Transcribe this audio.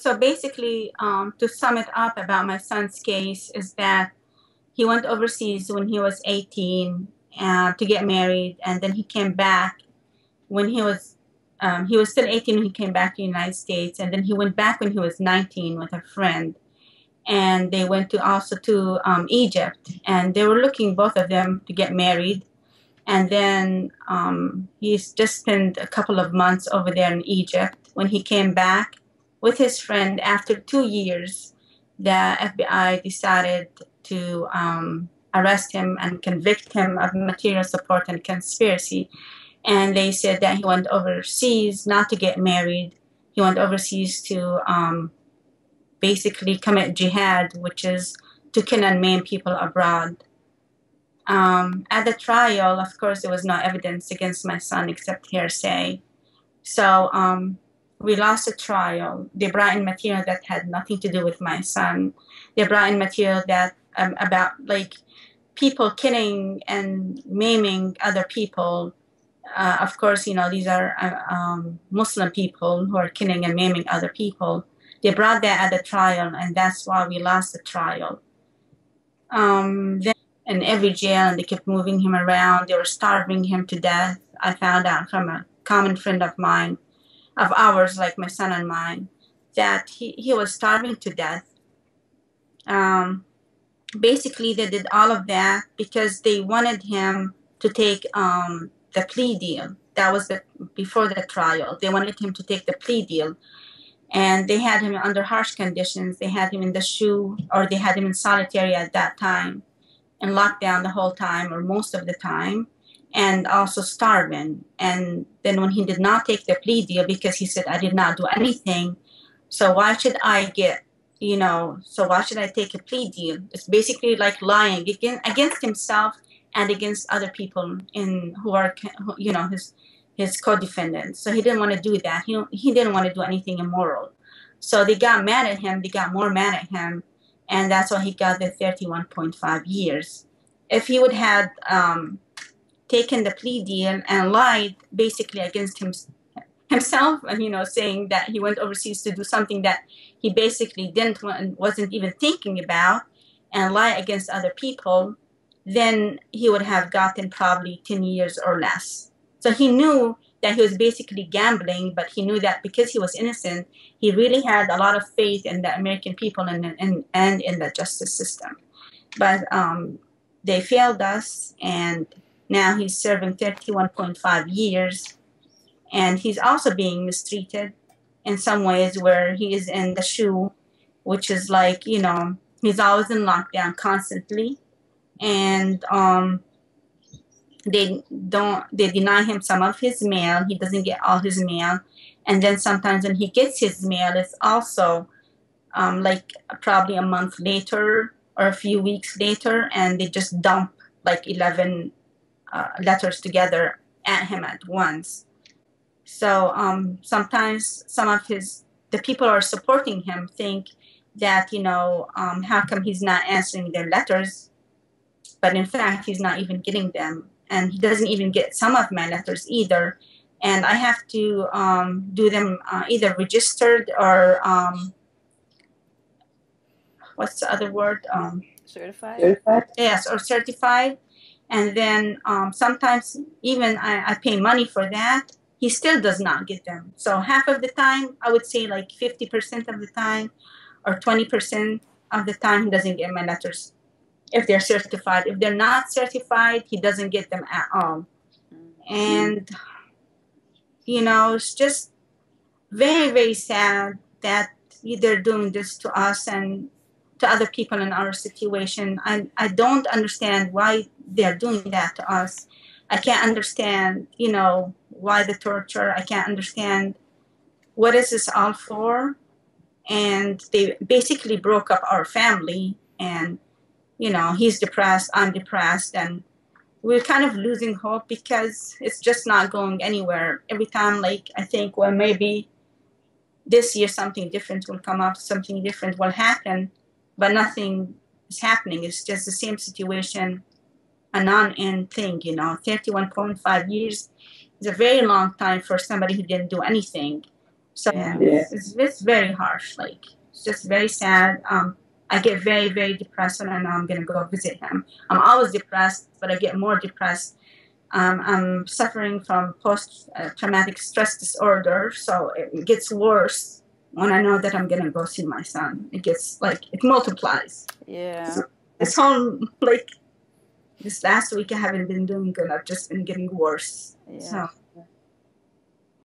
So basically, to sum it up about my son's case is that he went overseas when he was 18 to get married, and then he came back when he was still 18 when he came back to the United States, and then he went back when he was 19 with a friend, and they went to Egypt, and they were looking, both of them, to get married. And then he's just spent a couple of months over there in Egypt. When he came back with his friend after 2 years, the FBI decided to arrest him and convict him of material support and conspiracy. And they said that he went overseas not to get married. He went overseas to basically commit jihad, which is to kill and maim people abroad. At the trial, of course, there was no evidence against my son except hearsay. So we lost the trial. They brought in material that had nothing to do with my son. They brought in material that about like people killing and maiming other people. Of course, you know, these are Muslim people who are killing and maiming other people. They brought that at the trial, and that's why we lost the trial. Then in every jail, and they kept moving him around. They were starving him to death. I found out from a common friend of mine, of ours, like my son and mine, that he was starving to death. Basically, they did all of that because they wanted him to take the plea deal. That was before the trial. They wanted him to take the plea deal. And they had him under harsh conditions. They had him in the SHU, or they had him in solitary at that time, and locked down the whole time, or most of the time, and also starving. And then when he did not take the plea deal, because he said, I did not do anything, so why should I get, you know, so why should I take a plea deal? It's basically like lying against himself and against other people who are, you know, his co-defendants. So he didn't want to do that. He didn't want to do anything immoral. So they got mad at him. They got more mad at him. And that's why he got the 31.5 years. If he would have taken the plea deal and lied basically against himself, and, you know, saying that he went overseas to do something that he basically wasn't even thinking about, and lie against other people, then he would have gotten probably 10 years or less. So he knew that he was basically gambling, but he knew that because he was innocent, he really had a lot of faith in the American people and in the justice system. But they failed us, and now he's serving 31.5 years, and he's also being mistreated in some ways, where he is in the SHU, which is like, you know, he's always in lockdown constantly, and they deny him some of his mail. He doesn't get all his mail. And then sometimes when he gets his mail, it's also like probably a month later or a few weeks later, and they just dump like 11 letters together at him at once. So sometimes some of the people who are supporting him think that, you know, how come he's not answering their letters? But in fact, he's not even getting them. And he doesn't even get some of my letters either. And I have to do them either registered or, what's the other word? Certified? Yes, or certified. And then sometimes even I pay money for that. He still does not get them. So half of the time, I would say like 50% of the time or 20% of the time, he doesn't get my letters. If they're certified. If they're not certified, he doesn't get them at all. And, you know, it's just very, very sad that they're doing this to us and to other people in our situation. I don't understand why they're doing that to us. I can't understand, you know, why the torture. I can't understand what is this all for. And they basically broke up our family, and you know, he's depressed, I'm depressed, and we're kind of losing hope because it's just not going anywhere. Every time, like, I think, well, maybe this year something different will come up, something different will happen, but nothing is happening. It's just the same situation, a non-end thing, you know. 31.5 years is a very long time for somebody who didn't do anything. So it's very harsh. Like, it's just very sad. I get very, very depressed when I know I'm gonna go visit him. I'm always depressed, but I get more depressed. I'm suffering from post-traumatic stress disorder, so it gets worse when I know that I'm gonna go see my son. It gets like, it multiplies. Yeah. So this whole, like, this last week I haven't been doing good. I've just been getting worse. Yeah. So